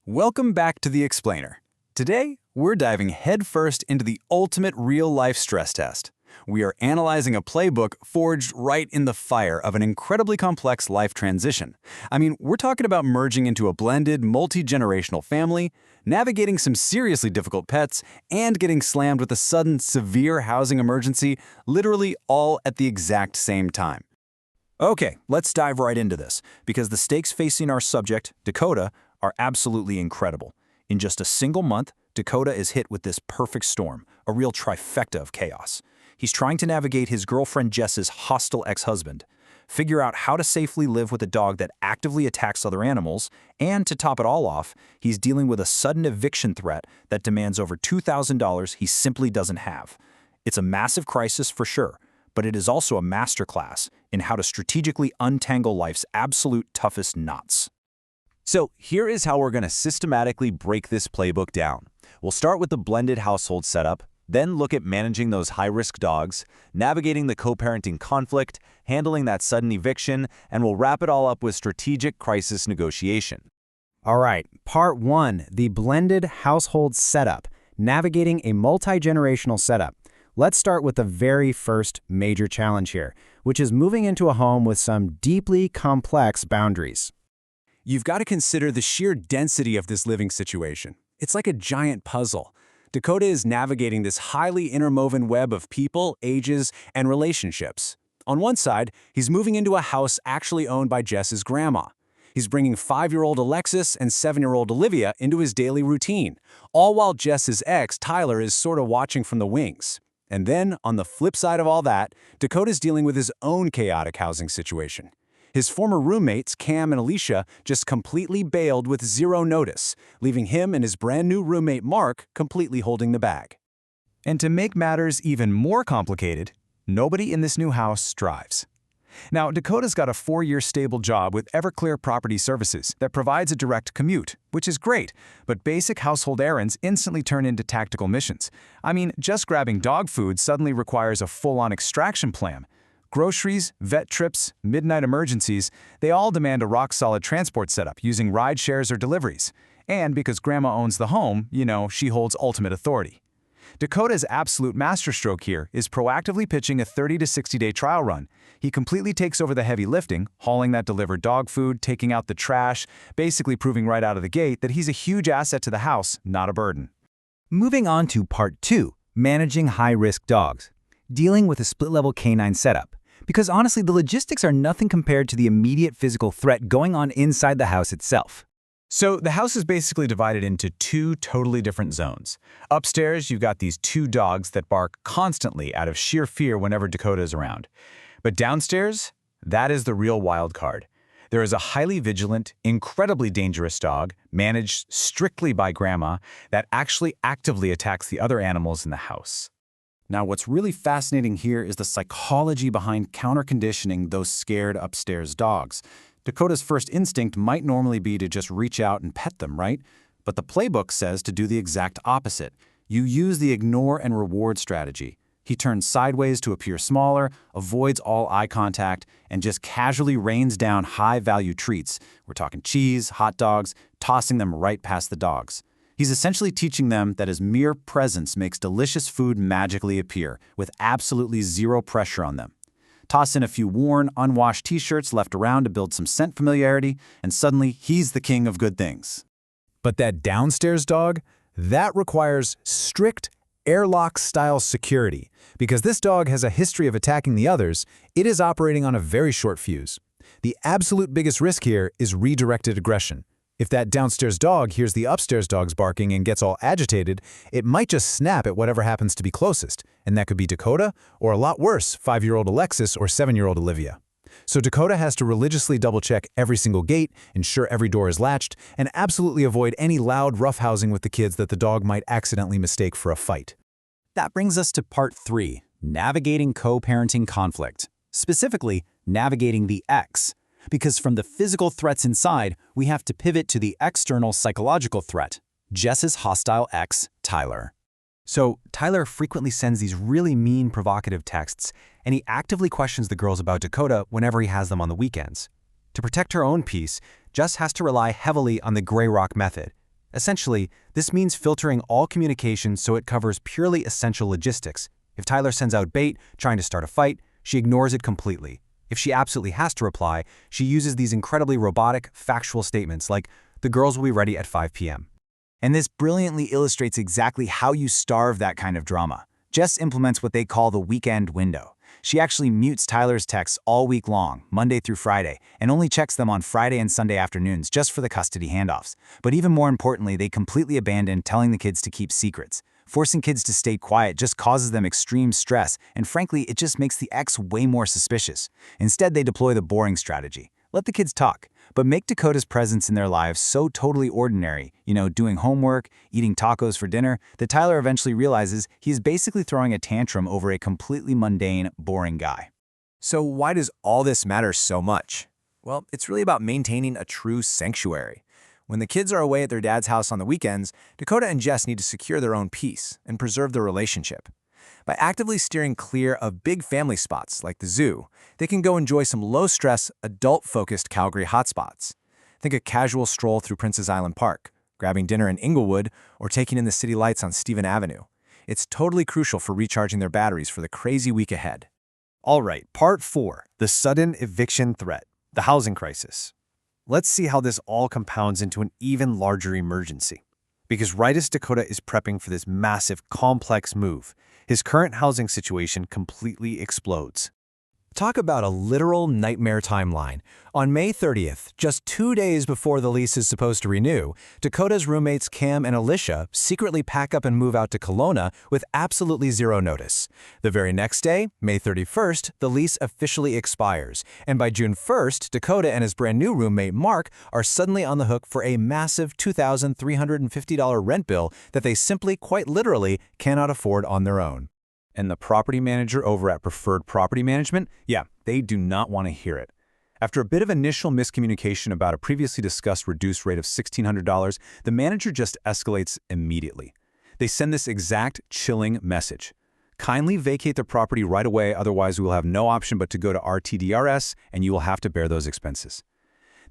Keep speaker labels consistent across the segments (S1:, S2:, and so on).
S1: Welcome back to The Explainer. Today, we're diving headfirst into the ultimate real-life stress test. We are analyzing a playbook forged right in the fire of an incredibly complex life transition. We're talking about merging into a blended, multi-generational family, navigating some seriously difficult pets, and getting slammed with a sudden, severe housing emergency, literally all at the exact same time.
S2: Okay, let's dive right into this, because the stakes facing our subject, Dakota, are absolutely incredible. In just a single month, Dakota is hit with this perfect storm, a real trifecta of chaos. He's trying to navigate his girlfriend Jess's hostile ex-husband, figure out how to safely live with a dog that actively attacks other animals, and to top it all off, he's dealing with a sudden eviction threat that demands over $2,000 he simply doesn't have. It's a massive crisis for sure, but it is also a masterclass in how to strategically untangle life's absolute toughest knots.
S1: So here is how we're going to systematically break this playbook down. We'll start with the blended household setup, then look at managing those high-risk dogs, navigating the co-parenting conflict, handling that sudden eviction, and we'll wrap it all up with strategic crisis negotiation.
S3: All right, part one, the blended household setup, navigating a multi-generational setup. Let's start with the very first major challenge here, which is moving into a home with some deeply complex boundaries.
S1: You've got to consider the sheer density of this living situation. It's like a giant puzzle. Dakota is navigating this highly interwoven web of people, ages, and relationships. On one side, he's moving into a house actually owned by Jess's grandma. He's bringing 5-year-old Alexis and 7-year-old Olivia into his daily routine, all while Jess's ex, Tyler, is sort of watching from the wings. And then, on the flip side of all that, Dakota's dealing with his own chaotic housing situation. His former roommates, Cam and Alicia, just completely bailed with zero notice, leaving him and his brand new roommate, Mark, completely holding the bag.
S2: And to make matters even more complicated, nobody in this new house drives. Now, Dakota's got a 4-year stable job with Everclear Property Services that provides a direct commute, which is great, but basic household errands instantly turn into tactical missions. Just grabbing dog food suddenly requires a full-on extraction plan. Groceries, vet trips, midnight emergencies, they all demand a rock-solid transport setup using ride shares or deliveries. And because Grandma owns the home, she holds ultimate authority. Dakota's absolute masterstroke here is proactively pitching a 30 to 60-day trial run. He completely takes over the heavy lifting, hauling that delivered dog food, taking out the trash, basically proving right out of the gate that he's a huge asset to the house, not a burden.
S3: Moving on to part two, managing high-risk dogs, dealing with a split-level canine setup. Because honestly, the logistics are nothing compared to the immediate physical threat going on inside the house itself.
S2: So the house is basically divided into two totally different zones. Upstairs, you've got these 2 dogs that bark constantly out of sheer fear whenever Dakota is around. But downstairs, that is the real wild card. There is a highly vigilant, incredibly dangerous dog, managed strictly by Grandma, that actually actively attacks the other animals in the house.
S1: Now, what's really fascinating here is the psychology behind counter-conditioning those scared upstairs dogs. Dakota's first instinct might normally be to just reach out and pet them, right? But the playbook says to do the exact opposite. You use the ignore and reward strategy. He turns sideways to appear smaller, avoids all eye contact, and just casually rains down high-value treats. We're talking cheese, hot dogs, tossing them right past the dogs. He's essentially teaching them that his mere presence makes delicious food magically appear, with absolutely zero pressure on them. Toss in a few worn, unwashed t-shirts left around to build some scent familiarity, and suddenly he's the king of good things.
S2: But that downstairs dog, that requires strict airlock-style security. Because this dog has a history of attacking the others, it is operating on a very short fuse. The absolute biggest risk here is redirected aggression. If that downstairs dog hears the upstairs dogs barking and gets all agitated, it might just snap at whatever happens to be closest, and that could be Dakota, or a lot worse, 5-year-old Alexis or 7-year-old Olivia. So Dakota has to religiously double-check every single gate, ensure every door is latched, and absolutely avoid any loud roughhousing with the kids that the dog might accidentally mistake for a fight.
S3: That brings us to part three, navigating co-parenting conflict. Specifically, navigating the ex. Because from the physical threats inside, we have to pivot to the external psychological threat, Jess's hostile ex, Tyler. So Tyler frequently sends these really mean, provocative texts, and he actively questions the girls about Dakota whenever he has them on the weekends. To protect her own peace, Jess has to rely heavily on the Grey Rock method, Essentially, this means filtering all communication so it covers purely essential logistics. If Tyler sends out bait trying to start a fight, she ignores it completely. If she absolutely has to reply, she uses these incredibly robotic, factual statements like, "The girls will be ready at 5 p.m."
S2: And this brilliantly illustrates exactly how you starve that kind of drama. Jess implements what they call the weekend window. She actually mutes Tyler's texts all week long, Monday through Friday, and only checks them on Friday and Sunday afternoons just for the custody handoffs. But even more importantly, they completely abandon telling the kids to keep secrets. Forcing kids to stay quiet just causes them extreme stress, and frankly, it just makes the ex way more suspicious. Instead, they deploy the boring strategy. Let the kids talk, but make Dakota's presence in their lives so totally ordinary, doing homework, eating tacos for dinner, that Tyler eventually realizes he's basically throwing a tantrum over a completely mundane, boring guy.
S4: So why does all this matter so much? Well, it's really about maintaining a true sanctuary. When the kids are away at their dad's house on the weekends, Dakota and Jess need to secure their own peace and preserve the relationship. By actively steering clear of big family spots like the zoo, they can go enjoy some low-stress, adult-focused Calgary hotspots. Think a casual stroll through Princess Island Park, grabbing dinner in Inglewood, or taking in the city lights on Stephen Avenue. It's totally crucial for recharging their batteries for the crazy week ahead.
S5: All right, part 4, the sudden eviction threat, the housing crisis. Let's see how this all compounds into an even larger emergency. Because right as Dakota is prepping for this massive, complex move, his current housing situation completely explodes.
S4: Talk about a literal nightmare timeline. On May 30th, just 2 days before the lease is supposed to renew, Dakota's roommates Cam and Alicia secretly pack up and move out to Kelowna with absolutely zero notice. The very next day, May 31st, the lease officially expires, and by June 1st, Dakota and his brand new roommate Mark are suddenly on the hook for a massive $2,350 rent bill that they simply, quite literally, cannot afford on their own.
S2: And the property manager over at Preferred Property Management, they do not want to hear it. After a bit of initial miscommunication about a previously discussed reduced rate of $1,600, the manager just escalates immediately. They send this exact chilling message. Kindly vacate the property right away, otherwise we will have no option but to go to RTDRS and you will have to bear those expenses.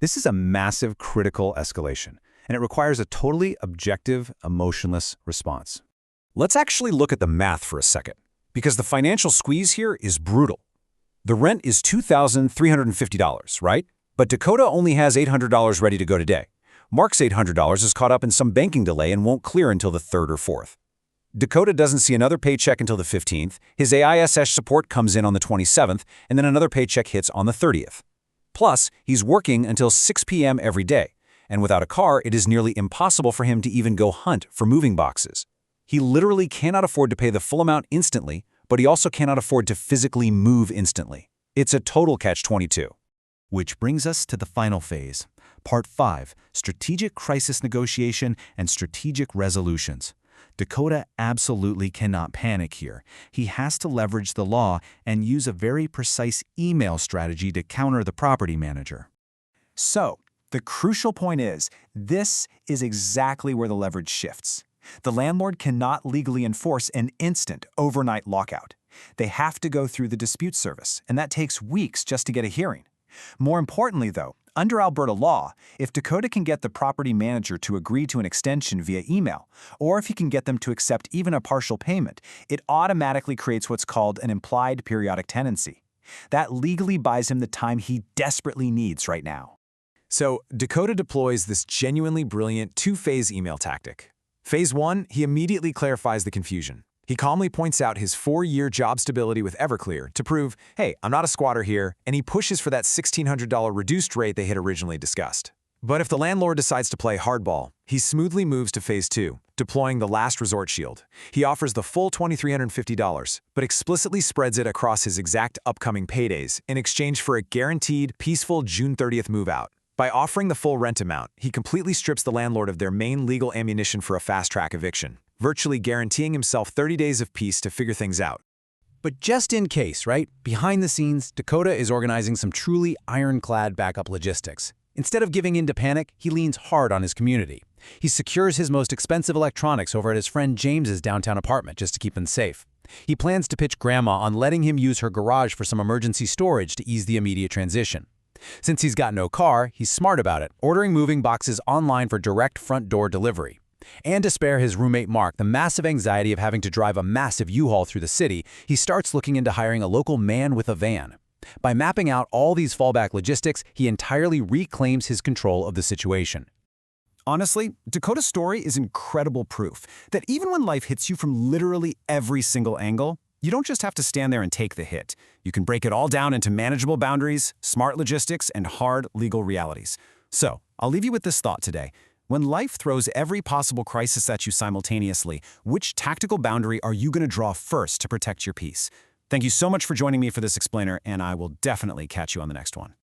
S2: This is a massive critical escalation, and it requires a totally objective, emotionless response.
S6: Let's actually look at the math for a second, because the financial squeeze here is brutal. The rent is $2,350, right? But Dakota only has $800 ready to go today. Mark's $800 is caught up in some banking delay and won't clear until the 3rd or 4th. Dakota doesn't see another paycheck until the 15th, his AISS support comes in on the 27th, and then another paycheck hits on the 30th. Plus, he's working until 6 p.m. every day, and without a car, it is nearly impossible for him to even go hunt for moving boxes. He literally cannot afford to pay the full amount instantly, but he also cannot afford to physically move instantly. It's a total catch-22.
S2: Which brings us to the final phase, Part 5, Strategic Crisis Negotiation and Strategic Resolutions. Dakota absolutely cannot panic here. He has to leverage the law and use a very precise email strategy to counter the property manager. So, the crucial point is, this is exactly where the leverage shifts. The landlord cannot legally enforce an instant, overnight lockout. They have to go through the dispute service, and that takes weeks just to get a hearing. More importantly, though, under Alberta law, if Dakota can get the property manager to agree to an extension via email, or if he can get them to accept even a partial payment, it automatically creates what's called an implied periodic tenancy. That legally buys him the time he desperately needs right now.
S4: So, Dakota deploys this genuinely brilliant two-phase email tactic. Phase 1, he immediately clarifies the confusion. He calmly points out his 4-year job stability with Everclear to prove, hey, I'm not a squatter here, and he pushes for that $1,600 reduced rate they had originally discussed. But if the landlord decides to play hardball, he smoothly moves to Phase 2, deploying the last resort shield. He offers the full $2,350, but explicitly spreads it across his exact upcoming paydays in exchange for a guaranteed, peaceful June 30th move-out. By offering the full rent amount, he completely strips the landlord of their main legal ammunition for a fast-track eviction, virtually guaranteeing himself 30 days of peace to figure things out.
S3: But just in case, right? Behind the scenes, Dakota is organizing some truly ironclad backup logistics. Instead of giving in to panic, he leans hard on his community. He secures his most expensive electronics over at his friend James's downtown apartment just to keep them safe. He plans to pitch Grandma on letting him use her garage for some emergency storage to ease the immediate transition.
S2: Since he's got no car, he's smart about it, ordering moving boxes online for direct front door delivery. And to spare his roommate Mark the massive anxiety of having to drive a massive U-Haul through the city, he starts looking into hiring a local man with a van. By mapping out all these fallback logistics, he entirely reclaims his control of the situation.
S7: Honestly, Dakota's story is incredible proof that even when life hits you from literally every single angle, you don't just have to stand there and take the hit. You can break it all down into manageable boundaries, smart logistics, and hard legal realities. So, I'll leave you with this thought today. When life throws every possible crisis at you simultaneously, which tactical boundary are you going to draw first to protect your peace? Thank you so much for joining me for this explainer, and I will definitely catch you on the next one.